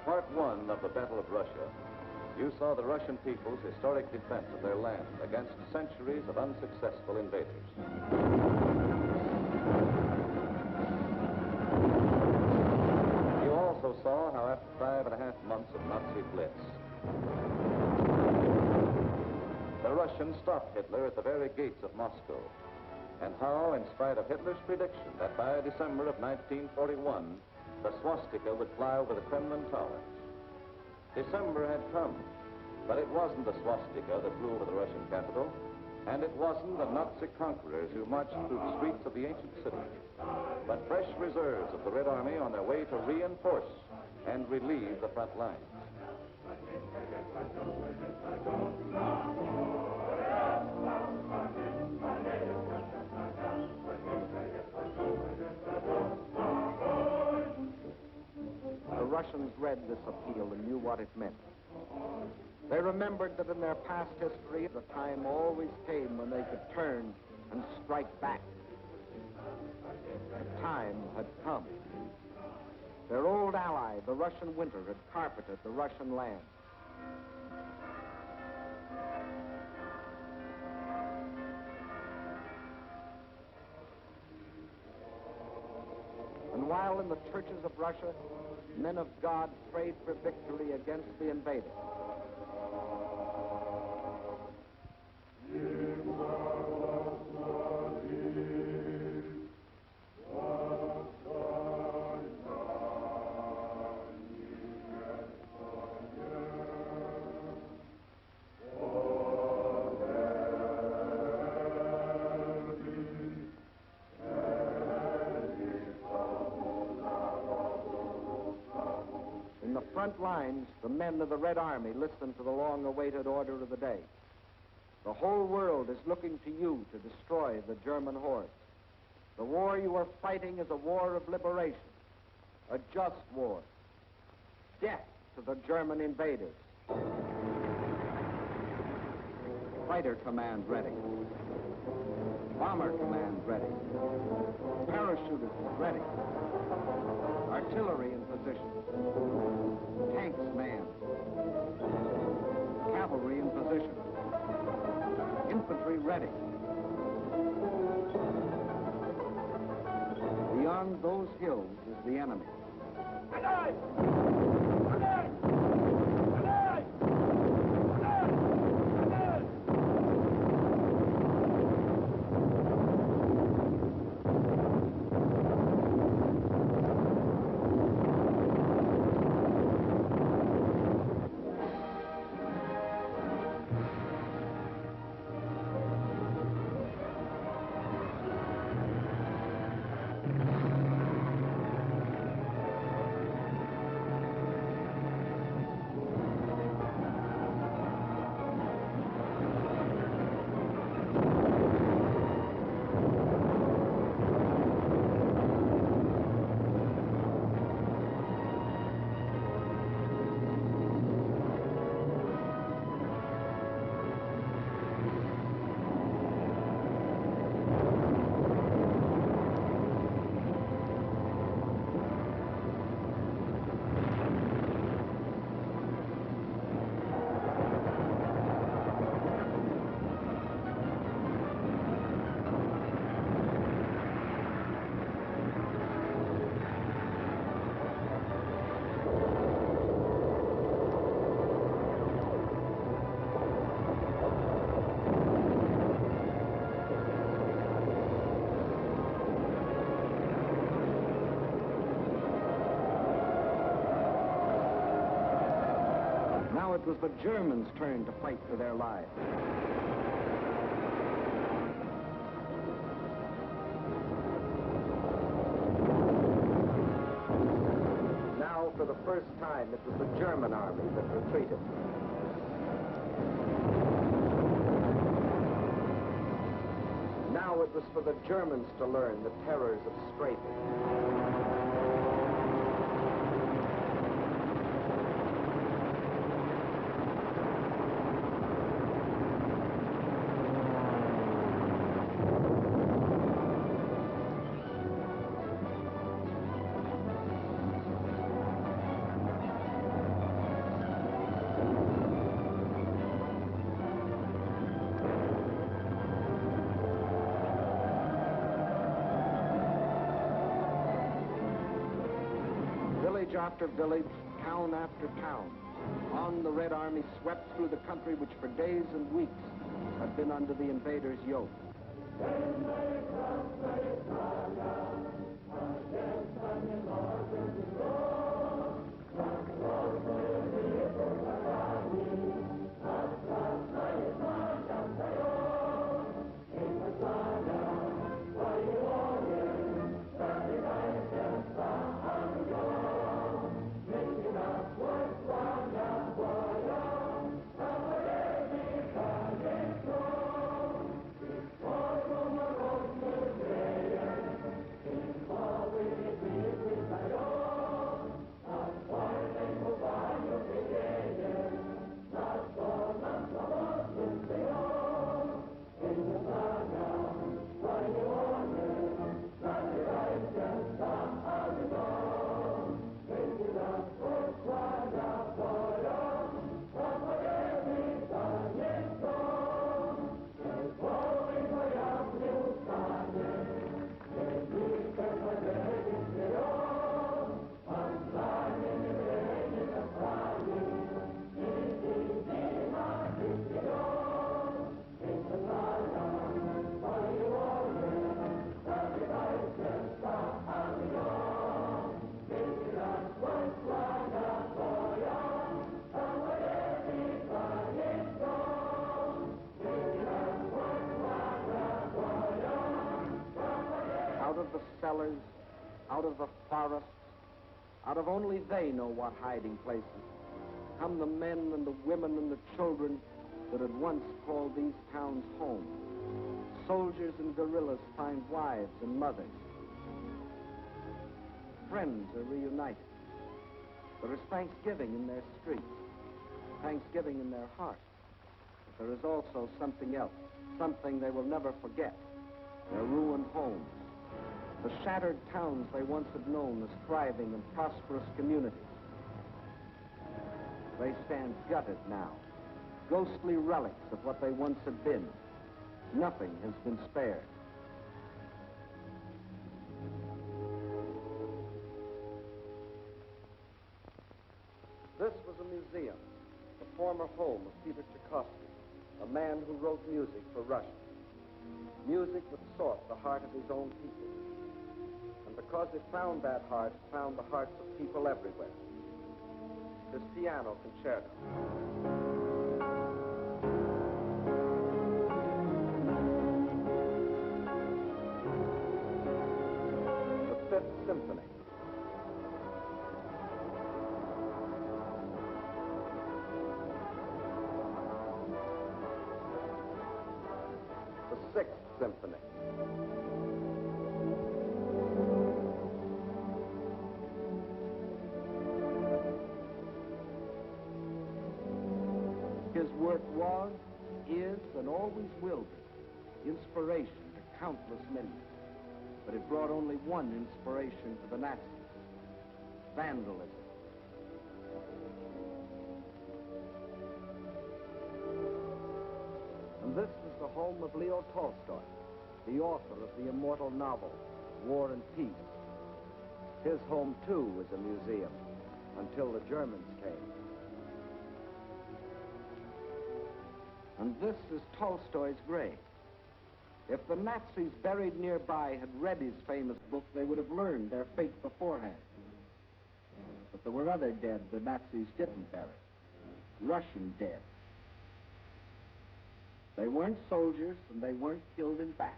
Part 1 of the Battle of Russia, you saw the Russian people's historic defense of their land against centuries of unsuccessful invaders. You also saw how after 5.5 months of Nazi blitz, the Russians stopped Hitler at the very gates of Moscow, and how, in spite of Hitler's prediction that by December of 1941, the swastika would fly over the Kremlin towers. December had come, but it wasn't the swastika that flew over the Russian capital, and it wasn't the Nazi conquerors who marched through the streets of the ancient city, but fresh reserves of the Red Army on their way to reinforce and relieve the front lines. The Russians read this appeal and knew what it meant. They remembered that in their past history, the time always came when they could turn and strike back. The time had come. Their old ally, the Russian winter, had carpeted the Russian land. And while in the churches of Russia, men of God prayed for victory against the invader, front lines, the men of the Red Army listened to the long-awaited order of the day. The whole world is looking to you to destroy the German hordes. The war you are fighting is a war of liberation, a just war. Death to the German invaders. Fighter command ready. Bomber command ready. Parachutists ready. Artillery in position. Tanks manned. Cavalry in position. Infantry ready. Beyond those hills is the enemy. Alive! Alive! Alive! Alive! Alive! Now it was the Germans' turn to fight for their lives. Now, for the first time, it was the German army that retreated. Now it was for the Germans to learn the terrors of strafing. village after village, town after town, on the Red Army swept through the country which for days and weeks had been under the invaders' yoke. Out of the cellars, out of the forests, out of only they know what hiding places, come the men and the women and the children that had once called these towns home. Soldiers and guerrillas find wives and mothers. Friends are reunited. There is thanksgiving in their streets, thanksgiving in their hearts. But there is also something else, something they will never forget, their ruined homes. The shattered towns they once had known as thriving and prosperous communities. They stand gutted now, ghostly relics of what they once had been. Nothing has been spared. This was a museum, the former home of Peter Tchaikovsky, a man who wrote music for Russia. Music that sought the heart of his own people. And because it found that heart, it found the hearts of people everywhere. This piano concerto. The Fifth Symphony. The Sixth Symphony. His work was, is, and always will be inspiration to countless millions. But it brought only one inspiration to the Nazis: vandalism. And this is the home of Leo Tolstoy, the author of the immortal novel, War and Peace. His home, too, was a museum, until the Germans came. And this is Tolstoy's grave. If the Nazis buried nearby had read his famous book, they would have learned their fate beforehand. But there were other dead the Nazis didn't bury. Russian dead. They weren't soldiers, and they weren't killed in battle.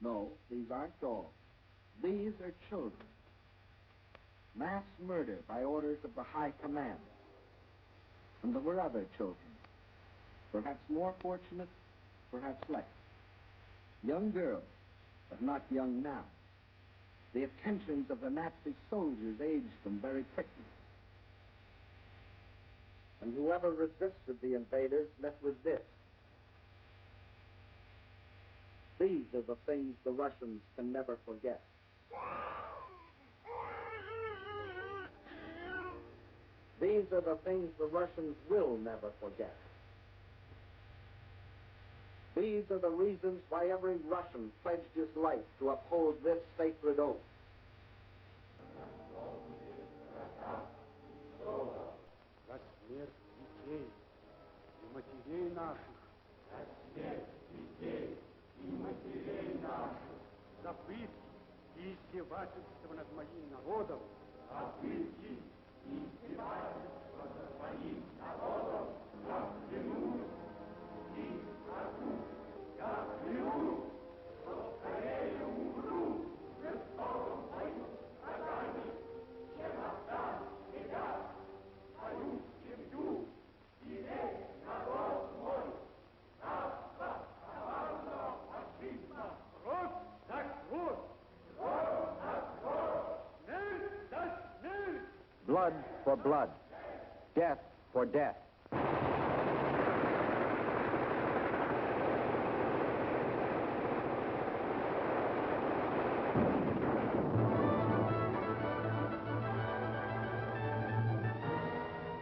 No, these aren't dogs. These are children. Mass murder by orders of the High Command. And there were other children, perhaps more fortunate, perhaps less. Young girls, but not young now. The attentions of the Nazi soldiers aged them very quickly. And whoever resisted the invaders met with this. These are the things the Russians can never forget. These are the things the Russians will never forget. These are the reasons why every Russian pledged his life to uphold this sacred oath. За смерть детей и матерей наших. За смерть детей и матерей наших. За пытки и издевательства над моим народом. За пытки и издевательства над моим народом. Я клянусь и клянусь. Я клянусь, что скорее умру в жестоком бою с врагами, чем отдам себя, свою семью и весь народ мой. Рабство коварного фашизма. Кровь за кровь. Кровь за кровь. Смерть за смерть. Blood for blood. Death for death.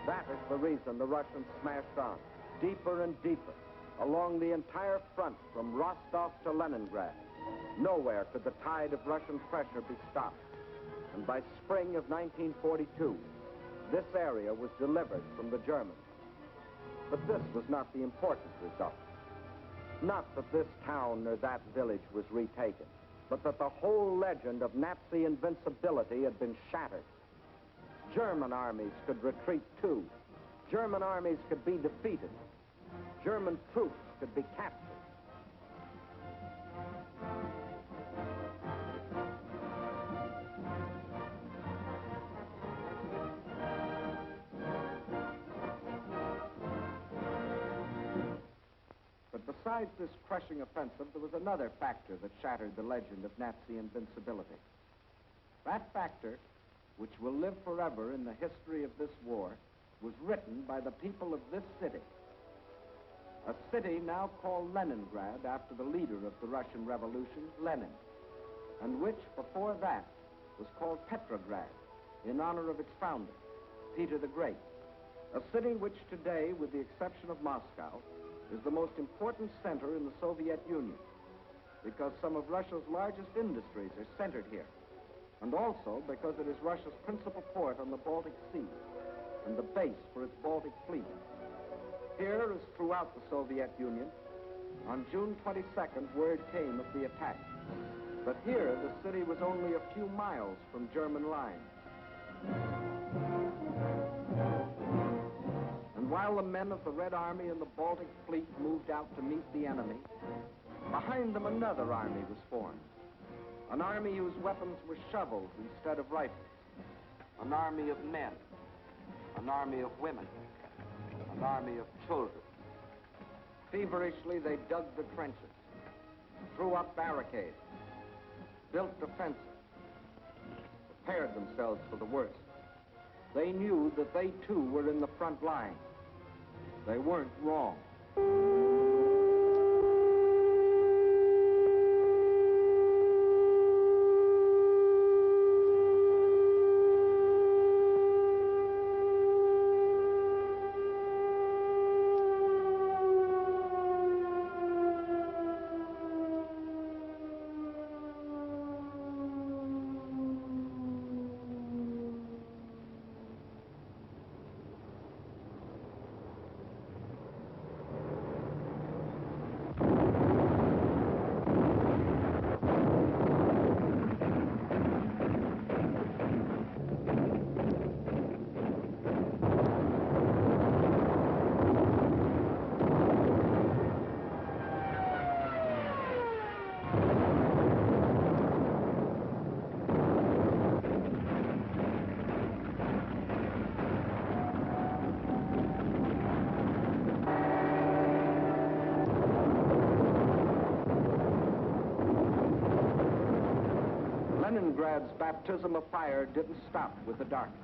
That is the reason the Russians smashed on, deeper and deeper, along the entire front from Rostov to Leningrad. Nowhere could the tide of Russian pressure be stopped. And by spring of 1942, this area was delivered from the Germans. But this was not the important result. Not that this town or that village was retaken, but that the whole legend of Nazi invincibility had been shattered. German armies could retreat too. German armies could be defeated. German troops could be captured. But besides this crushing offensive, there was another factor that shattered the legend of Nazi invincibility. That factor, which will live forever in the history of this war, was written by the people of this city. A city now called Leningrad after the leader of the Russian Revolution, Lenin, and which before that was called Petrograd in honor of its founder, Peter the Great. A city which today, with the exception of Moscow, is the most important center in the Soviet Union because some of Russia's largest industries are centered here, and also because it is Russia's principal port on the Baltic Sea and the base for its Baltic fleet. Here, as throughout the Soviet Union, on June 22nd, word came of the attack. But here, the city was only a few miles from German lines. And while the men of the Red Army and the Baltic Fleet moved out to meet the enemy, behind them another army was formed. An army whose weapons were shovels instead of rifles. An army of men. An army of women. An army of children. Feverishly, they dug the trenches, threw up barricades, built defenses, prepared themselves for the worst. They knew that they too were in the front line. They weren't wrong. Leningrad's baptism of fire didn't stop with the darkness.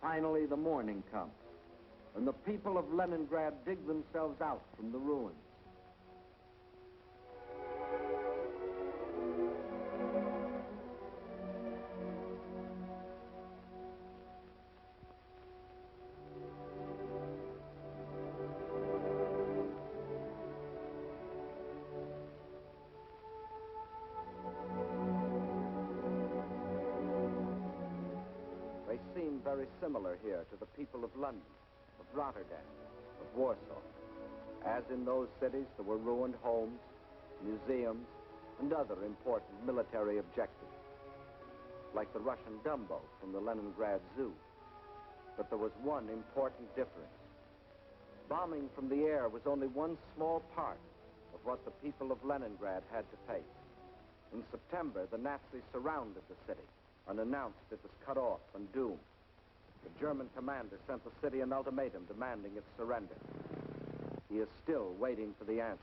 Finally, the morning comes, and the people of Leningrad dig themselves out from the ruins. They seem very similar here to the people of London, of Rotterdam, of Warsaw. As in those cities, there were ruined homes, museums, and other important military objectives, like the Russian Dumbo from the Leningrad Zoo. But there was one important difference. Bombing from the air was only one small part of what the people of Leningrad had to face. In September, the Nazis surrounded the city and announced it was cut off and doomed. The German commander sent the city an ultimatum demanding its surrender. He is still waiting for the answer.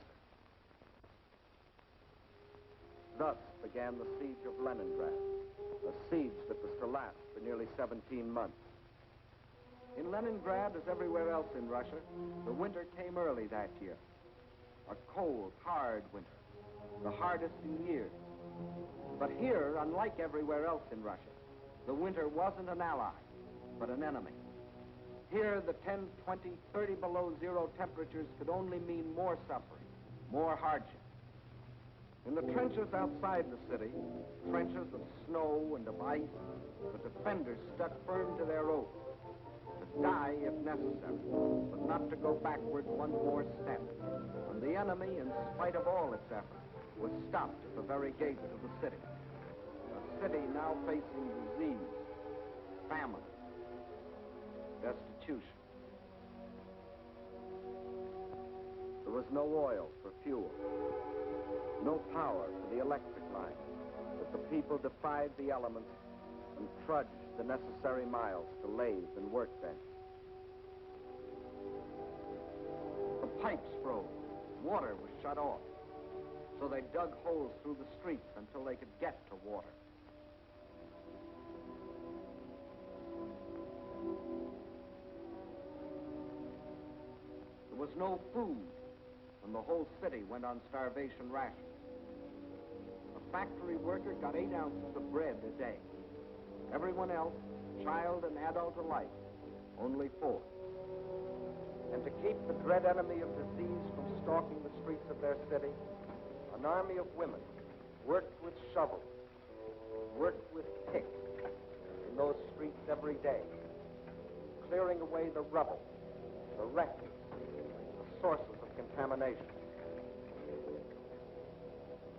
Thus began the siege of Leningrad, a siege that was to last for nearly 17 months. In Leningrad, as everywhere else in Russia, the winter came early that year. A cold, hard winter, the hardest in years. But here, unlike everywhere else in Russia, the winter wasn't an ally, but an enemy. Here, the 10, 20, 30 below zero temperatures could only mean more suffering, more hardship. In the trenches outside the city, trenches of snow and of ice, the defenders stuck firm to their oath, to die if necessary, but not to go backward one more step. And the enemy, in spite of all its efforts, was stopped at the very gates of the city. A city now facing disease, famine, destitution. There was no oil for fuel, no power for the electric line, but the people defied the elements and trudged the necessary miles to lathe and workbench. The pipes froze, water was shut off, so they dug holes through the streets until they could get to water. There was no food, and the whole city went on starvation rations. A factory worker got 8 ounces of bread a day. Everyone else, child and adult alike, only 4. And to keep the dread enemy of disease from stalking the streets of their city, an army of women worked with shovels, worked with picks in those streets every day, clearing away the rubble, the refuse, the sources of contamination.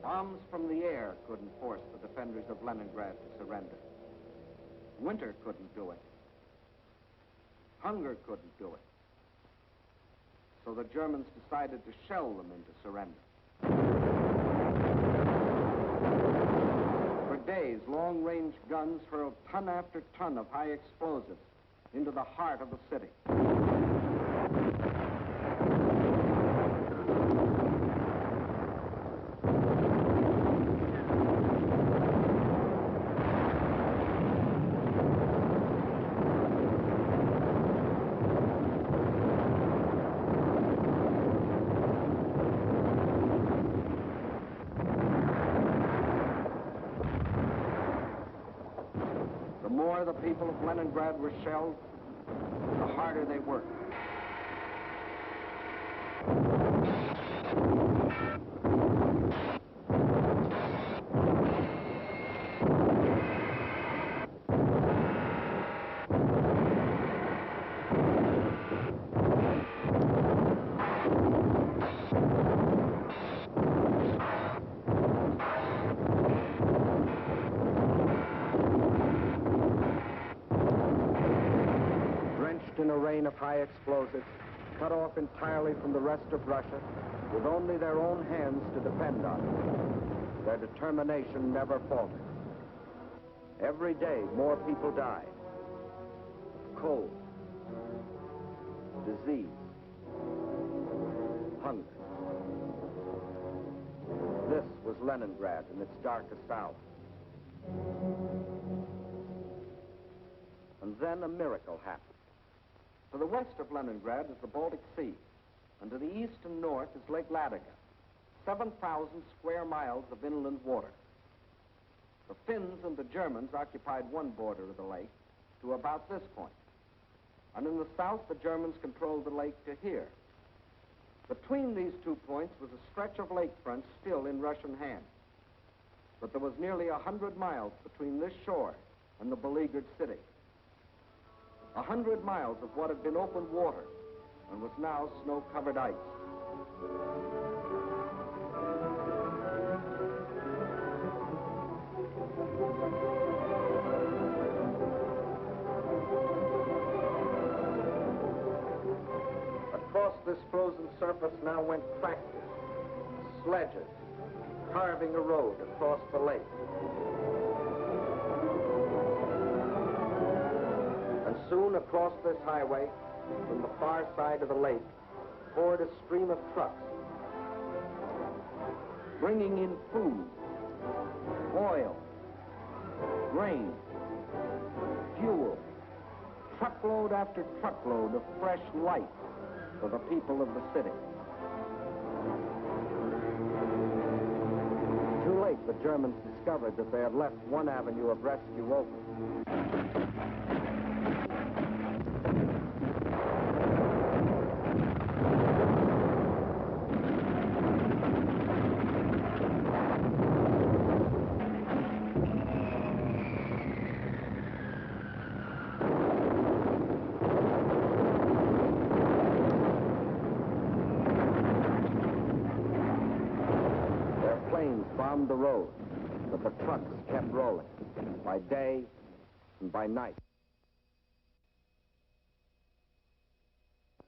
Bombs from the air couldn't force the defenders of Leningrad to surrender. Winter couldn't do it. Hunger couldn't do it. So the Germans decided to shell them into surrender. For days, long-range guns hurled ton after ton of high explosives into the heart of the city. The more the people of Leningrad were shelled, the harder they worked. In a rain of high explosives, cut off entirely from the rest of Russia, with only their own hands to depend on. Their determination never faltered. Every day, more people died of cold, disease, hunger. This was Leningrad in its darkest hour. And then a miracle happened. To the west of Leningrad is the Baltic Sea, and to the east and north is Lake Ladoga, 7,000 square miles of inland water. The Finns and the Germans occupied one border of the lake to about this point, and in the south the Germans controlled the lake to here. Between these 2 points was a stretch of lakefront still in Russian hands, but there was nearly 100 miles between this shore and the beleaguered city. 100 miles of what had been open water and was now snow-covered ice. Across this frozen surface now went tractors, sledges, carving a road across the lake. And soon across this highway, from the far side of the lake, poured a stream of trucks, bringing in food, oil, grain, fuel, truckload after truckload of fresh life for the people of the city. Too late, the Germans discovered that they had left one avenue of rescue open. Bombed the road, but the trucks kept rolling, by day and by night.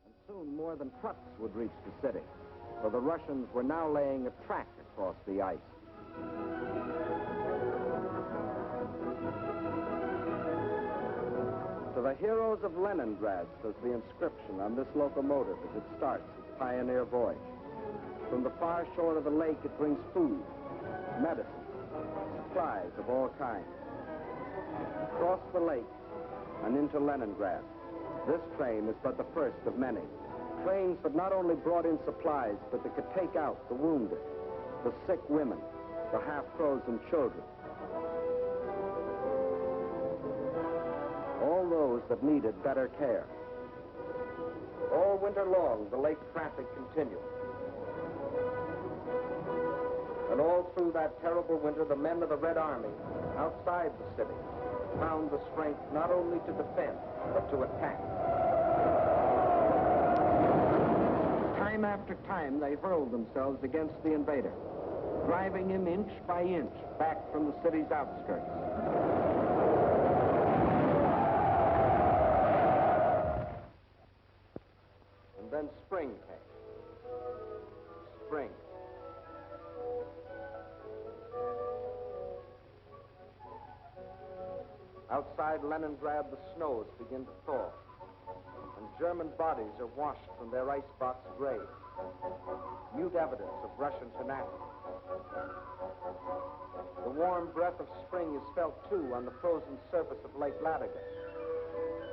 And soon more than trucks would reach the city, for the Russians were now laying a track across the ice. To the heroes of Leningrad, says the inscription on this locomotive as it starts its pioneer voyage. From the far shore of the lake, it brings food, medicine, supplies of all kinds. Across the lake and into Leningrad, this train is but the first of many. Trains that not only brought in supplies, but that could take out the wounded, the sick women, the half-frozen children. All those that needed better care. All winter long, the lake traffic continued. And all through that terrible winter, the men of the Red Army, outside the city, found the strength not only to defend, but to attack. Time after time, they hurled themselves against the invader, driving him inch by inch back from the city's outskirts. And then spring came. Spring. Outside Leningrad, the snows begin to thaw, and German bodies are washed from their icebox graves, mute evidence of Russian tenacity. The warm breath of spring is felt, too, on the frozen surface of Lake Ladoga,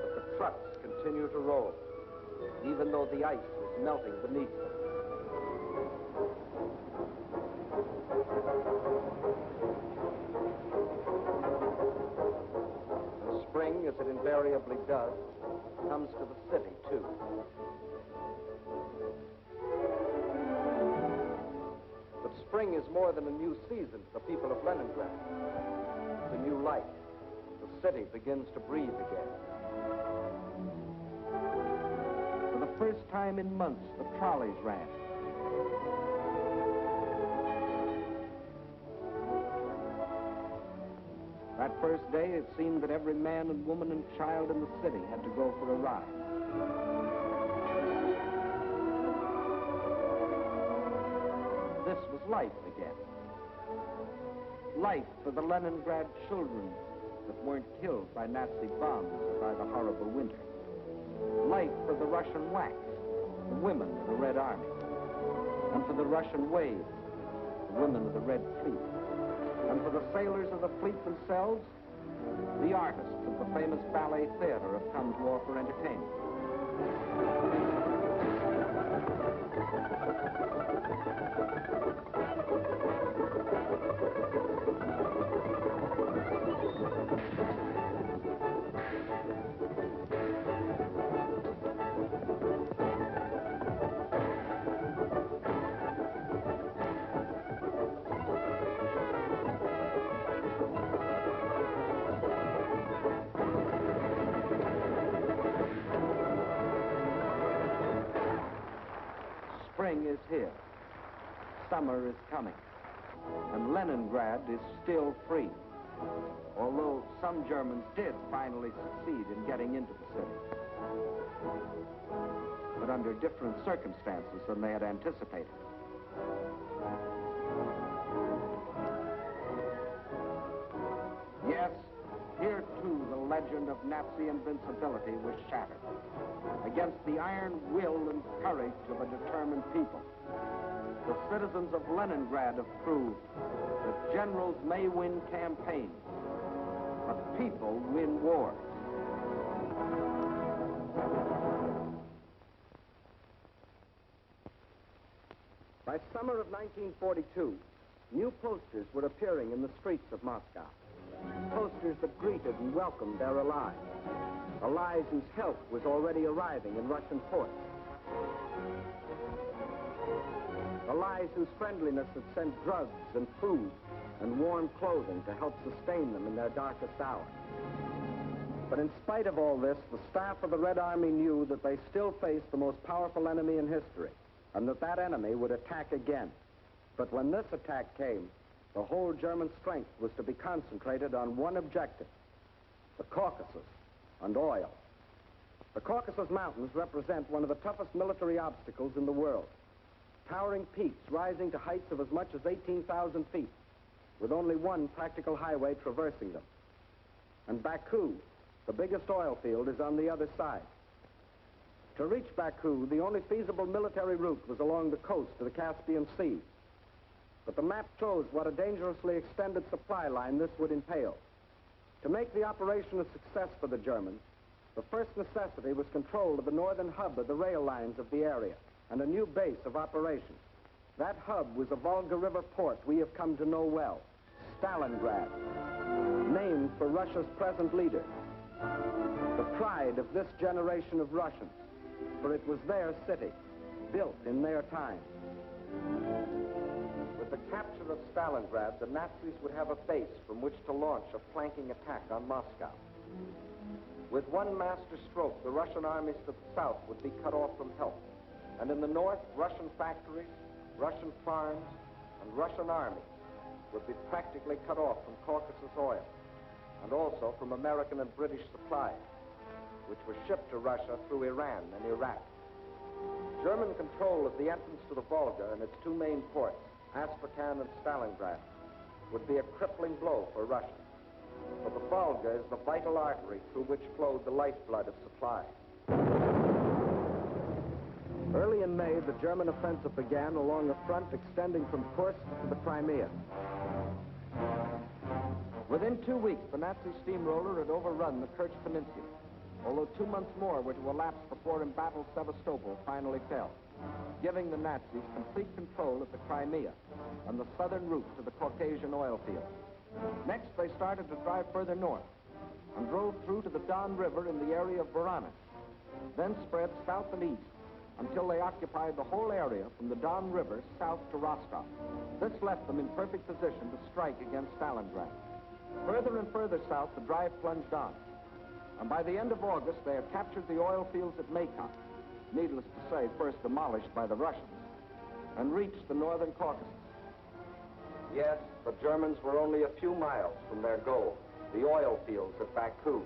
but the trucks continue to roll, even though the ice is melting beneath them. Spring, as it invariably does, comes to the city, too. Spring is more than a new season to the people of Leningrad. It's a new life. The city begins to breathe again. For the first time in months, the trolleys ran. That first day, it seemed that every man and woman and child in the city had to go for a ride. This was life again. Life for the Leningrad children that weren't killed by Nazi bombs or by the horrible winter. Life for the Russian wax, the women of the Red Army. And for the Russian waves, the women of the Red Fleet. And for the sailors of the fleet themselves, the artists of the famous ballet theater have come to offer entertainment. Spring is here. Summer is coming. And Leningrad is still free. Although some Germans did finally succeed in getting into the city. But under different circumstances than they had anticipated. Yes, here too the legend of Nazi invincibility was shattered. Against the iron will and courage of a determined people. The citizens of Leningrad have proved that generals may win campaigns, but people win wars. By summer of 1942, new posters were appearing in the streets of Moscow. Posters that greeted and welcomed their allies. Allies whose help was already arriving in Russian ports. Allies whose friendliness had sent drugs and food and warm clothing to help sustain them in their darkest hour. But in spite of all this, the staff of the Red Army knew that they still faced the most powerful enemy in history, and that that enemy would attack again. But when this attack came, the whole German strength was to be concentrated on one objective: the Caucasus and oil. The Caucasus Mountains represent one of the toughest military obstacles in the world. Towering peaks rising to heights of as much as 18,000 feet, with only one practical highway traversing them. And Baku, the biggest oil field, is on the other side. To reach Baku, the only feasible military route was along the coast to the Caspian Sea. But the map shows what a dangerously extended supply line this would entail. To make the operation a success for the Germans, the first necessity was control of the northern hub of the rail lines of the area and a new base of operations. That hub was the Volga River port we have come to know well, Stalingrad, named for Russia's present leader. The pride of this generation of Russians, for it was their city, built in their time. With the capture of Stalingrad, the Nazis would have a base from which to launch a flanking attack on Moscow. With one master stroke, the Russian armies to the south would be cut off from help. And in the north, Russian factories, Russian farms, and Russian armies would be practically cut off from Caucasus oil, and also from American and British supplies, which were shipped to Russia through Iran and Iraq. German control of the entrance to the Volga and its two main ports, Astrakhan and Stalingrad, would be a crippling blow for Russia. For the Volga is the vital artery through which flowed the lifeblood of supply. Early in May, the German offensive began along a front extending from Kursk to the Crimea. Within 2 weeks, the Nazi steamroller had overrun the Kerch Peninsula, although 2 months more were to elapse before embattled Sevastopol finally fell, giving the Nazis complete control of the Crimea and the southern route to the Caucasian oil fields. Next, they started to drive further north and drove through to the Don River in the area of Voronezh, then spread south and east until they occupied the whole area from the Don River south to Rostov. This left them in perfect position to strike against Stalingrad. Further and further south, the drive plunged on. And by the end of August, they had captured the oil fields at Maykoff, needless to say, first demolished by the Russians, and reached the northern Caucasus. Yes, the Germans were only a few miles from their goal, the oil fields at Baku.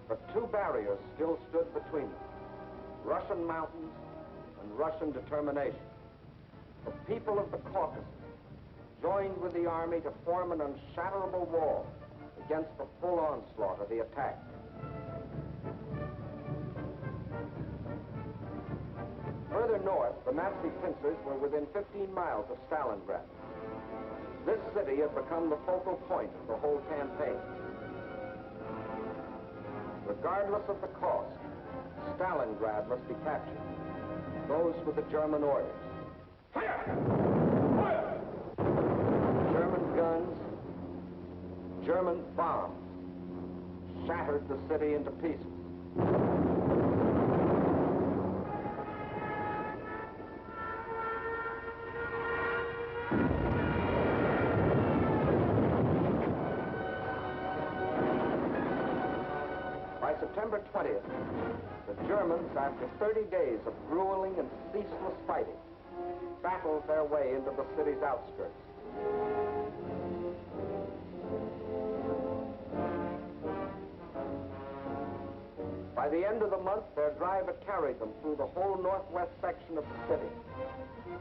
But two barriers still stood between them: Russian mountains and Russian determination. The people of the Caucasus joined with the army to form an unshatterable wall against the full onslaught of the attack. Further north, the Nazi pincers were within 15 miles of Stalingrad. This city had become the focal point of the whole campaign. Regardless of the cost, Stalingrad must be captured. Those were the German orders. Fire! Fire! German guns, German bombs shattered the city into pieces. By September 20th, the Germans, after 30 days of grueling and ceaseless fighting, battled their way into the city's outskirts. By the end of the month, their drive had carried them through the whole northwest section of the city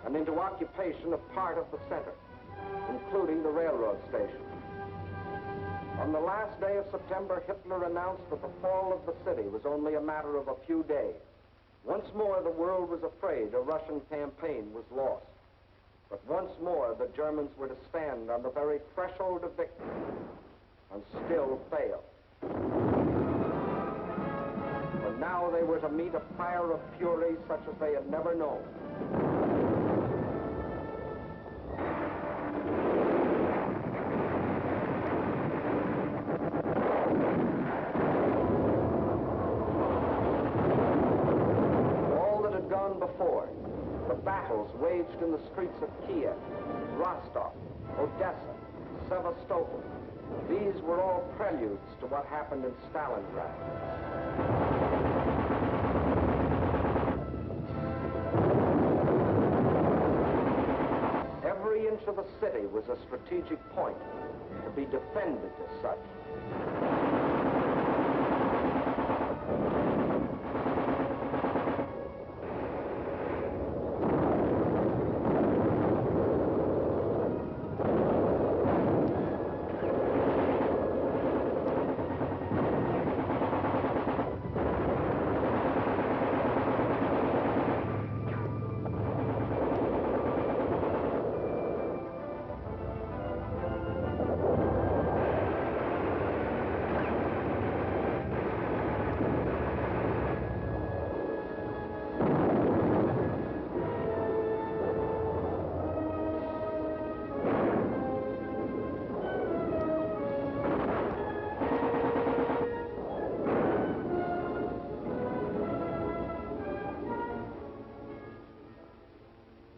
and into occupation of part of the center, including the railroad station. On the last day of September, Hitler announced that the fall of the city was only a matter of a few days. Once more, the world was afraid a Russian campaign was lost. But once more, the Germans were to stand on the very threshold of victory and still fail. For now they were to meet a fire of fury such as they had never known. Before, the battles waged in the streets of Kiev, Rostov, Odessa, Sevastopol, these were all preludes to what happened in Stalingrad. Every inch of the city was a strategic point to be defended as such.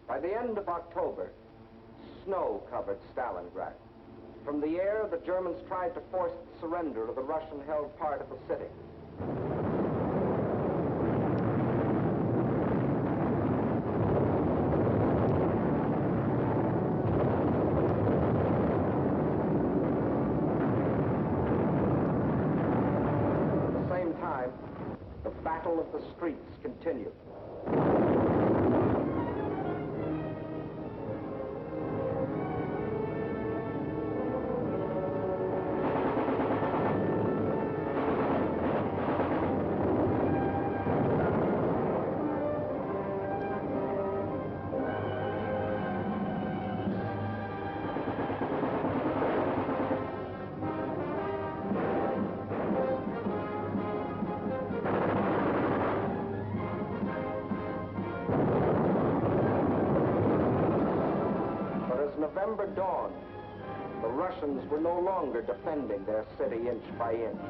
By the end of October, snow covered Stalingrad. From the air, the Germans tried to force the surrender of the Russian-held part of the city. At the same time, the battle of the streets continued. November dawned, the Russians were no longer defending their city inch by inch.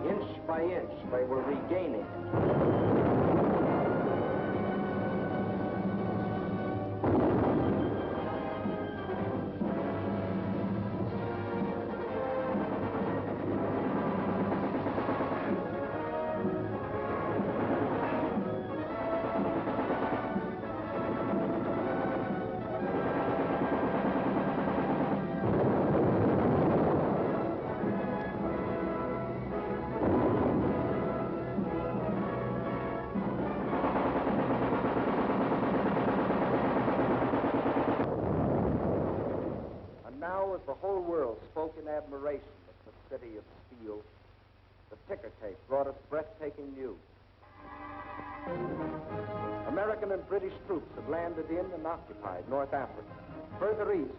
Inch by inch, they were regaining it. admiration of the city of steel, the ticker tape brought us breathtaking news. American and British troops had landed in and occupied North Africa. Further east,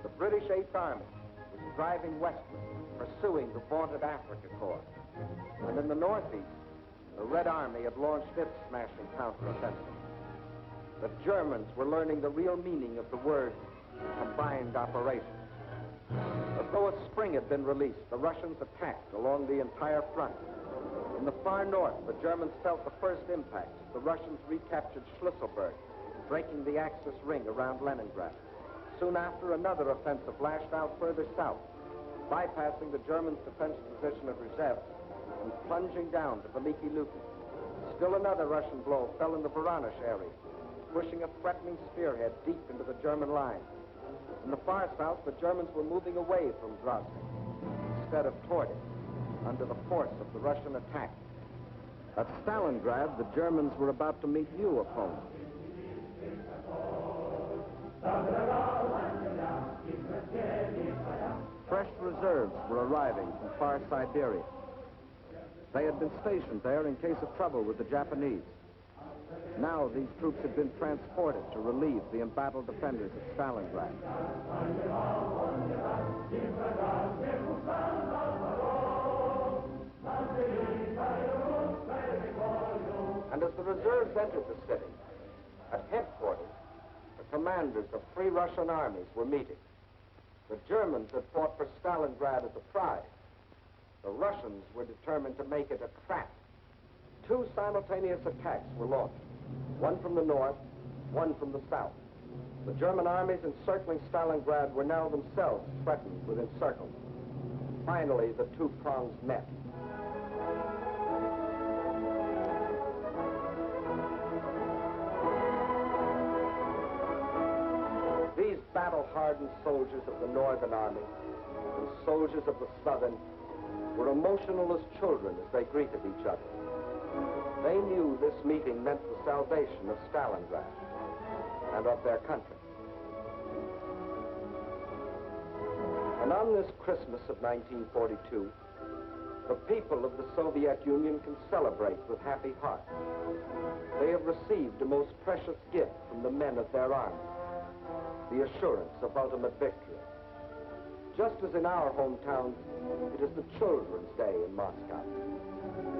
the British Eighth Army was driving westward, pursuing the vaunted Africa Corps. And in the northeast, the Red Army had launched its smashing counteroffensive. The Germans were learning the real meaning of the word combined operations. As though a spring had been released, the Russians attacked along the entire front. In the far north, the Germans felt the first impacts. The Russians recaptured Schlüsselburg, breaking the Axis ring around Leningrad. Soon after, another offensive lashed out further south, bypassing the Germans' defense position of Rzhev and plunging down to Veliki Luki. Still another Russian blow fell in the Voronezh area, pushing a threatening spearhead deep into the German lines. In the far south, the Germans were moving away from Grozny instead of toward it, under the force of the Russian attack. At Stalingrad, the Germans were about to meet new opponents. Fresh reserves were arriving from far Siberia. They had been stationed there in case of trouble with the Japanese. Now these troops had been transported to relieve the embattled defenders of Stalingrad. And as the reserves entered the city, at headquarters, the commanders of three Russian armies were meeting. The Germans had fought for Stalingrad as a prize. The Russians were determined to make it a trap. Two simultaneous attacks were launched, one from the north, one from the south. The German armies encircling Stalingrad were now themselves threatened with encirclement. Finally, the two prongs met. These battle-hardened soldiers of the Northern Army and soldiers of the Southern were emotional as children as they greeted each other. They knew this meeting meant the salvation of Stalingrad and of their country. And on this Christmas of 1942, the people of the Soviet Union can celebrate with happy hearts. They have received a most precious gift from the men of their army, the assurance of ultimate victory. Just as in our hometowns, it is the Children's Day in Moscow.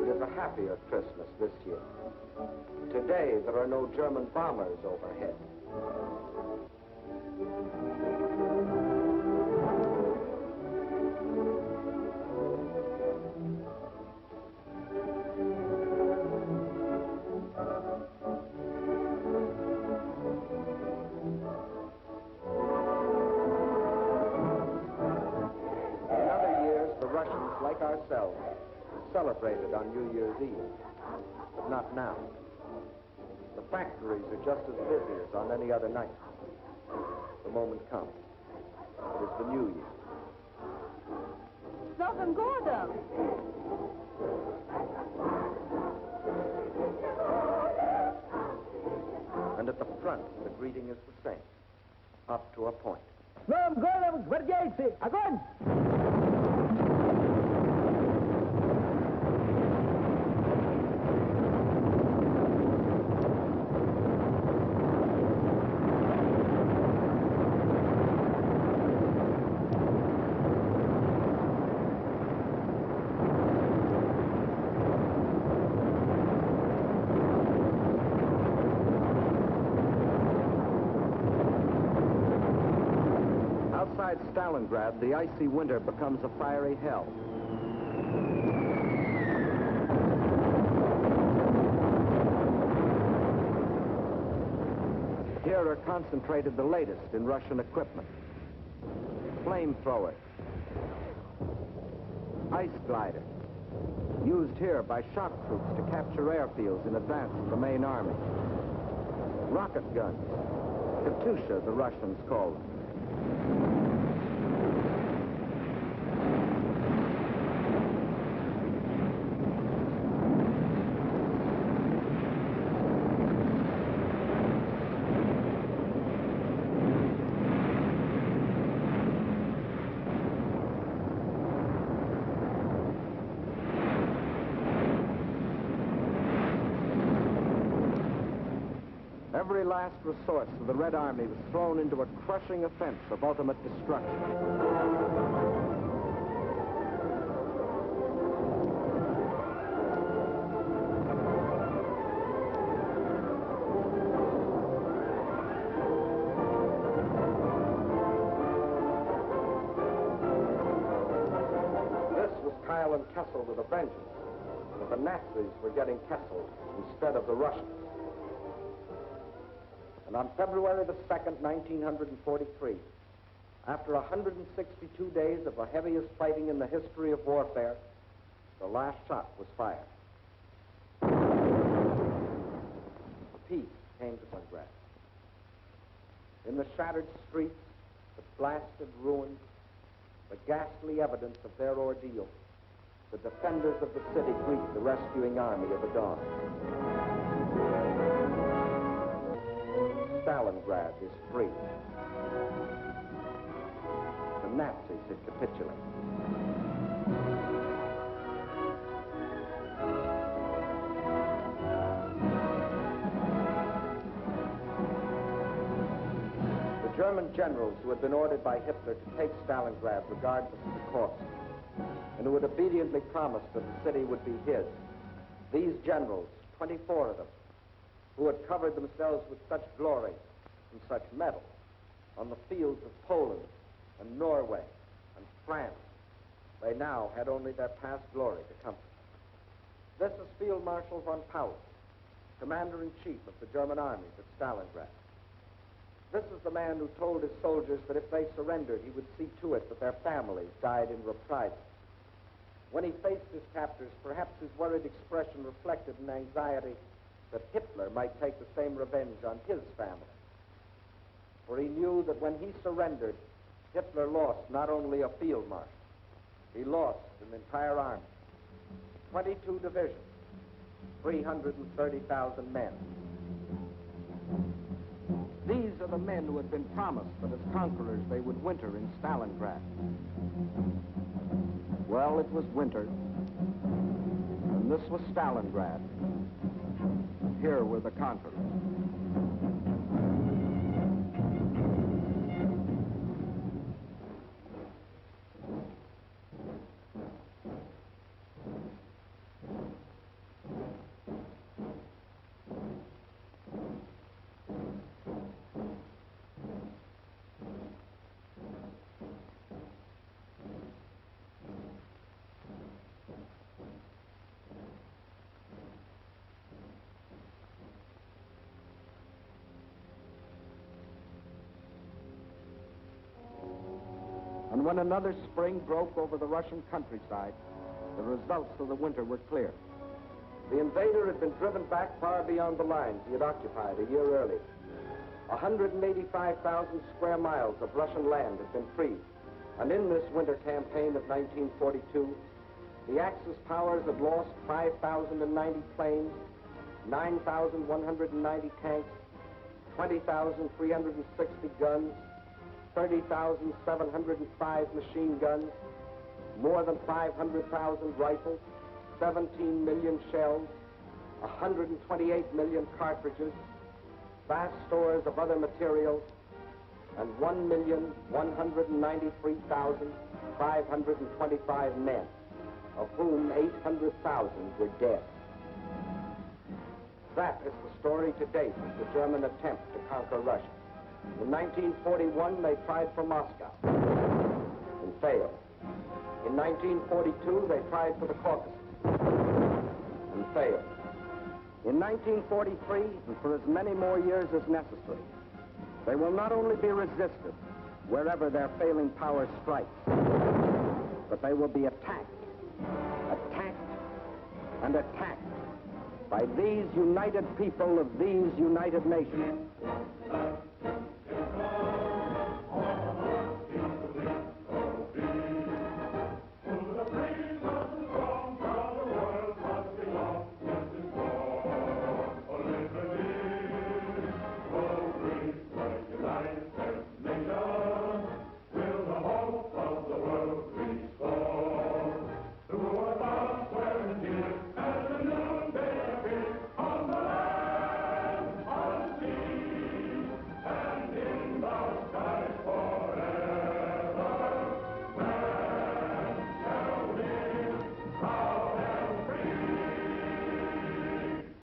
It is a happier Christmas this year. Today, there are no German bombers overhead. Like ourselves, celebrated on New Year's Eve, but not now. The factories are just as busy as on any other night. The moment comes. It is the New Year. С Новым годом! And at the front, the greeting is the same, up to a point. С Новым годом, гвардейцы! Огонь! Outside Stalingrad, the icy winter becomes a fiery hell. Here are concentrated the latest in Russian equipment. Flamethrowers, ice gliders, used here by shock troops to capture airfields in advance of the main army. Rocket guns, Katyusha, the Russians call them. Every last resource of the Red Army was thrown into a crushing offense of ultimate destruction. This was Kyle and Kessel with a vengeance. But the Nazis were getting Kessel instead of the Russians. And on February the 2nd, 1943, after 162 days of the heaviest fighting in the history of warfare, the last shot was fired. Peace came to Stalingrad. In the shattered streets, the blasted ruins, the ghastly evidence of their ordeal, the defenders of the city greet the rescuing army of the dawn. Stalingrad is free. The Nazis had capitulated. The German generals who had been ordered by Hitler to take Stalingrad regardless of the cost, and who had obediently promised that the city would be his, these generals, 24 of them, who had covered themselves with such glory and such medals on the fields of Poland and Norway and France, they now had only their past glory to comfort. This is Field Marshal von Paulus, Commander-in-Chief of the German armies at Stalingrad. This is the man who told his soldiers that if they surrendered, he would see to it that their families died in reprisal. When he faced his captors, perhaps his worried expression reflected an anxiety that Hitler might take the same revenge on his family. For he knew that when he surrendered, Hitler lost not only a field marshal, he lost an entire army, 22 divisions, 330,000 men. These are the men who had been promised that as conquerors they would winter in Stalingrad. Well, it was winter, and this was Stalingrad. Here were the conquerors. And when another spring broke over the Russian countryside, the results of the winter were clear. The invader had been driven back far beyond the lines he had occupied a year earlier. 185,000 square miles of Russian land had been freed. And in this winter campaign of 1942, the Axis powers had lost 5,090 planes, 9,190 tanks, 20,360 guns, 30,705 machine guns, more than 500,000 rifles, 17 million shells, 128 million cartridges, vast stores of other materials, and 1,193,525 men, of whom 800,000 were dead. That is the story to date of the German attempt to conquer Russia. In 1941, they tried for Moscow and failed. In 1942, they tried for the Caucasus and failed. In 1943, and for as many more years as necessary, they will not only be resisted wherever their failing power strikes, but they will be attacked, attacked, and attacked by these united people of these united nations.